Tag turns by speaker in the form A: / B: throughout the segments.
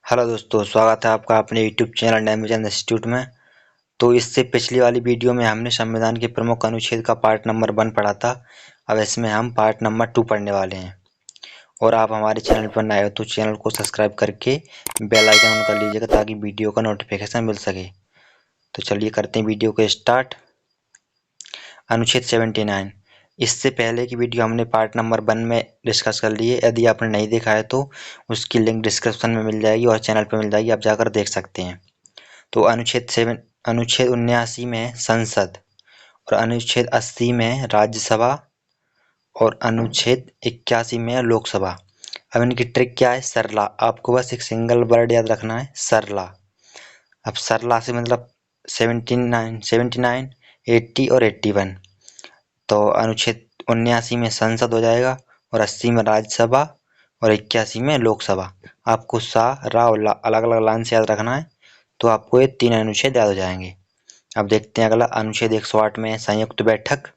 A: Hello दोस्तों, स्वागत है आपका अपने यूट्यूब चैनल नैमिजन इंस्टीट्यूट में। तो इससे पिछली वाली वीडियो में हमने संविधान के प्रमुख अनुच्छेद का पार्ट नंबर 1 पढ़ा था। अब इसमें हम पार्ट नंबर 2 पढ़ने वाले हैं। और आप हमारे चैनल पर नए हो तो चैनल को सब्सक्राइब करके बेल आइकन ऑन कर लीजिएगा ताकि वीडियो का नोटिफिकेशन मिल सके। तो चलिए करते हैं वीडियो को स्टार्ट। अनुच्छेद 79। इससे पहले की वीडियो हमने पार्ट नंबर 1 में डिस्कस कर लिए। यदि आपने नहीं देखा है तो उसकी लिंक डिस्क्रिप्शन में मिल जाएगी और चैनल पर मिल जाएगी, आप जाकर देख सकते हैं। तो अनुच्छेद 79 में संसद और अनुच्छेद 80 में राज्यसभा और अनुच्छेद 81 में लोकसभा। अब इनकी ट्रिक क्या है? सरला। आपको बस एक सिंगल वर्ड याद रखना है, सरला। अब सरला से मतलब 79, 80 और 81। तो अनुच्छेद 79 में संसद हो जाएगा और 80 में राज्यसभा और 81 में लोकसभा। आपको सा, रा और ला अलग अलग लाइन से याद रखना है, तो आपको ये 3 अनुच्छेद याद हो जाएंगे। अब देखते हैं अगला। अनुच्छेद 108 में है संयुक्त बैठक।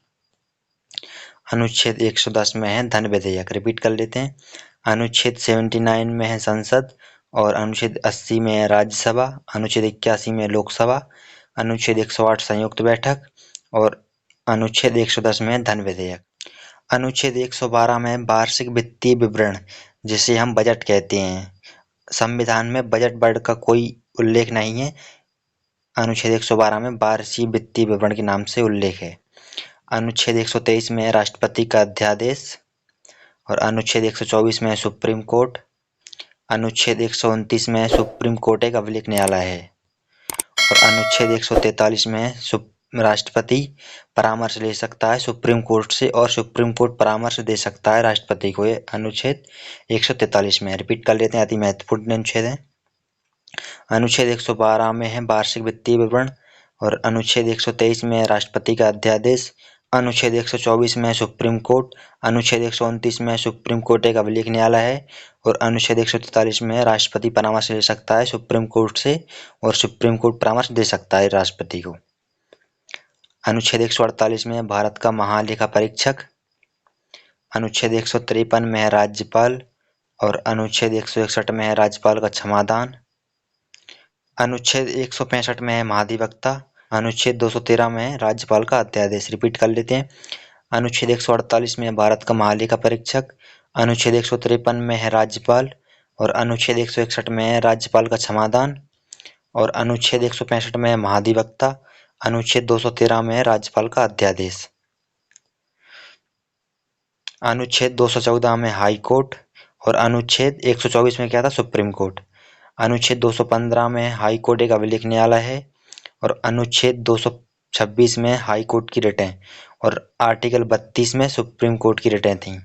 A: अनुच्छेद 110 में है धन विधेयक। रिपीट कर लेते हैं। अनुच्छेद 79 में है संसद और अनुच्छेद 80 में है राज्यसभा, अनुच्छेद 81 में लोकसभा, अनुच्छेद 108 संयुक्त बैठक और अनुच्छेद 110 में है धन विधेयक। अनुच्छेद 112 में वार्षिक वित्तीय विवरण, जिसे हम बजट कहते हैं। संविधान में बजट वर्ड का कोई उल्लेख नहीं है। अनुच्छेद 112 में वार्षिक वित्तीय विवरण के नाम से उल्लेख है। अनुच्छेद 123 में राष्ट्रपति का अध्यादेश और अनुच्छेद 124 में सुप्रीम कोर्ट। अनुच्छेद 129 में सुप्रीम कोर्ट एक अभिलेख न्यायालय है और अनुच्छेद 143 में राष्ट्रपति परामर्श ले सकता है सुप्रीम कोर्ट से और सुप्रीम कोर्ट परामर्श दे सकता है राष्ट्रपति को। ये अनुच्छेद 143 में। रिपीट कर लेते हैं, अति महत्वपूर्ण अनुच्छेद है। अनुच्छेद 112 में है वार्षिक वित्तीय विवरण और अनुच्छेद 123 में राष्ट्रपति का अध्यादेश, अनुच्छेद 124 में सुप्रीम कोर्ट, अनुच्छेद 129 में सुप्रीम कोर्ट एक अभिलेख न्यायालय है और अनुच्छेद 143 में राष्ट्रपति परामर्श ले सकता है सुप्रीम कोर्ट से और सुप्रीम कोर्ट परामर्श दे सकता है राष्ट्रपति को। अनुच्छेद 148 में भारत का महालेखा परीक्षक। अनुच्छेद 153 में है राज्यपाल और अनुच्छेद 161 में है राज्यपाल का क्षमादान। अनुच्छेद 165 में है महाधिवक्ता। अनुच्छेद 213 में है राज्यपाल का अध्यादेश। रिपीट कर लेते हैं। अनुच्छेद 148 में भारत का महालेखा परीक्षक, अनुच्छेद 153 में है राज्यपाल और अनुच्छेद 161 में है राज्यपाल का क्षमादान और अनुच्छेद 165 में है महाधिवक्ता, अनुच्छेद 213 में है राज्यपाल का अध्यादेश। अनुच्छेद 214 में हाई कोर्ट और अनुच्छेद 124 में क्या था? Supreme court. अनुच्छेद 215 में हाई कोर्ट एक अभिलेख न्यायालय है और अनुच्छेद 226 में हाई कोर्ट की रिटें और आर्टिकल 32 में सुप्रीम कोर्ट की रिटें थीं।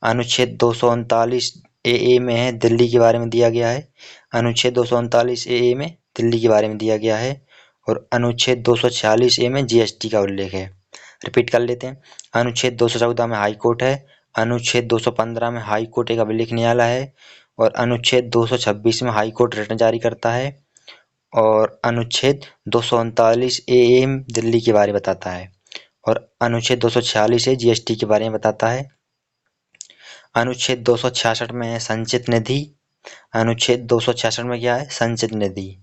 A: अनुच्छेद 239 ए में है दिल्ली के बारे में दिया गया है। अनुच्छेद 239 ए में दिल्ली के बारे में दिया गया है और अनुच्छेद 246 ए में जीएसटी का उल्लेख है। रिपीट कर लेते हैं। अनुच्छेद 214 में हाई कोर्ट है, अनुच्छेद 215 में हाई कोर्ट एक अभिलेख न्यायालय है और अनुच्छेद 226 में हाई कोर्ट रिटें जारी करता है और अनुच्छेद 239 ए दिल्ली के बारे में बताता है और अनुच्छेद 246 ए जीएसटी के बारे में बताता है। अनुच्छेद 266 में है संचित निधि। अनुच्छेद 266 में क्या है? संचित निधि।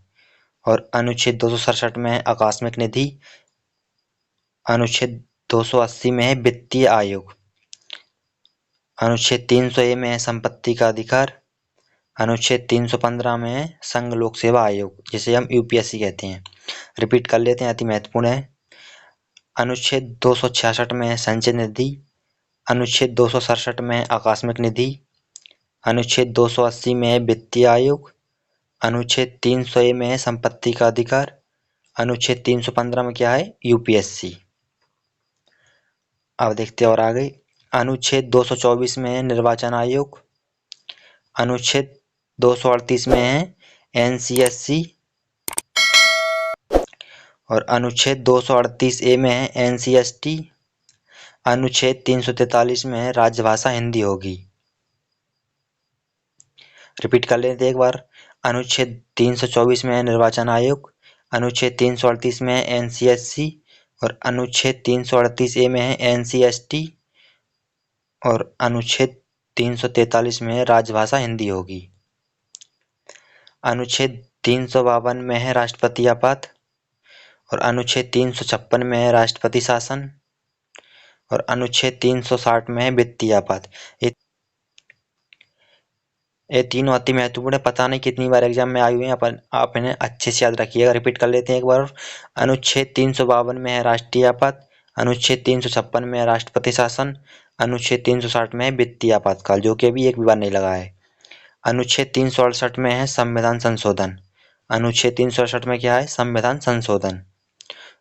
A: और अनुच्छेद 267 में है आकस्मिक निधि। अनुच्छेद 280 में है वित्तीय आयोग। अनुच्छेद 300 ए में है संपत्ति का अधिकार। अनुच्छेद 315 में है संघ लोक सेवा आयोग, जिसे हम यूपीएससी कहते हैं। रिपीट कर लेते हैं, अति महत्वपूर्ण है। अनुच्छेद 266 में है संचित निधि, अनुच्छेद 267 में है आकस्मिक निधि, अनुच्छेद 280 में है वित्तीय आयोग, अनुच्छेद 300 ए में है संपत्ति का अधिकार, अनुच्छेद 315 में क्या है? यूपीएससी। अब देखते हैं और आगे। अनुच्छेद 224 में है निर्वाचन आयोग, अनुच्छेद 238 में है एनसीएससी और अनुच्छेद 238 ए में है एनसीएसटी। अनुच्छेद 343 में है राजभाषा हिंदी होगी। रिपीट कर लेते एक बार। अनुच्छेद 324 में है निर्वाचन आयोग, अनुच्छेद 338 में है एनसीएससी और अनुच्छेद 338 ए में है एनसीएसटी और अनुच्छेद 343 में है राजभाषा हिंदी होगी। अनुच्छेद 352 में है राष्ट्रपति आपात और अनुच्छेद 356 में है राष्ट्रपति शासन और अनुच्छेद 360 में है वित्तीय आपात। ये तीनों अति महत्वपूर्ण है, पता नहीं कितनी बार एग्जाम में आई हुई हैं, आप इन्हें अच्छे से याद रखिएगा। रिपीट कर लेते हैं एक बार। अनुच्छेद 352 में है राष्ट्रीय आपात, अनुच्छेद 356 में है राष्ट्रपति शासन, अनुच्छेद 360 में है वित्तीय आपातकाल, जो कि अभी एक भी बार नहीं लगा है। अनुच्छेद 368 में है संविधान संशोधन, अनुच्छेद 368 में क्या है? संविधान संशोधन।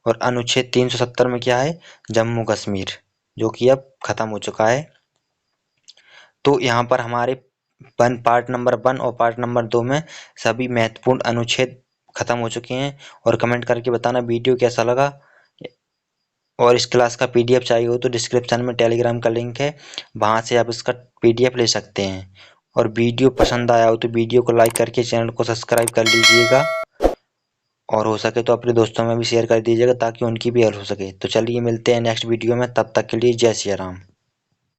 A: और अनुच्छेद 370 में क्या है? जम्मू कश्मीर, जो कि अब खत्म हो चुका है। तो यहाँ पर हमारे पार्ट नंबर 1 और पार्ट नंबर 2 में सभी महत्वपूर्ण अनुच्छेद खत्म हो चुके हैं। और कमेंट करके बताना वीडियो कैसा लगा। और इस क्लास का पीडीएफ चाहिए हो तो डिस्क्रिप्शन में टेलीग्राम का लिंक है, वहाँ से आप इसका पीडीएफ ले सकते हैं। और वीडियो पसंद आया हो तो वीडियो को लाइक करके चैनल को सब्सक्राइब कर लीजिएगा और हो सके तो अपने दोस्तों में भी शेयर कर दीजिएगा ताकि उनकी भी हेल्प हो सके। तो चलिए मिलते हैं नेक्स्ट वीडियो में, तब तक के लिए जय सिया राम।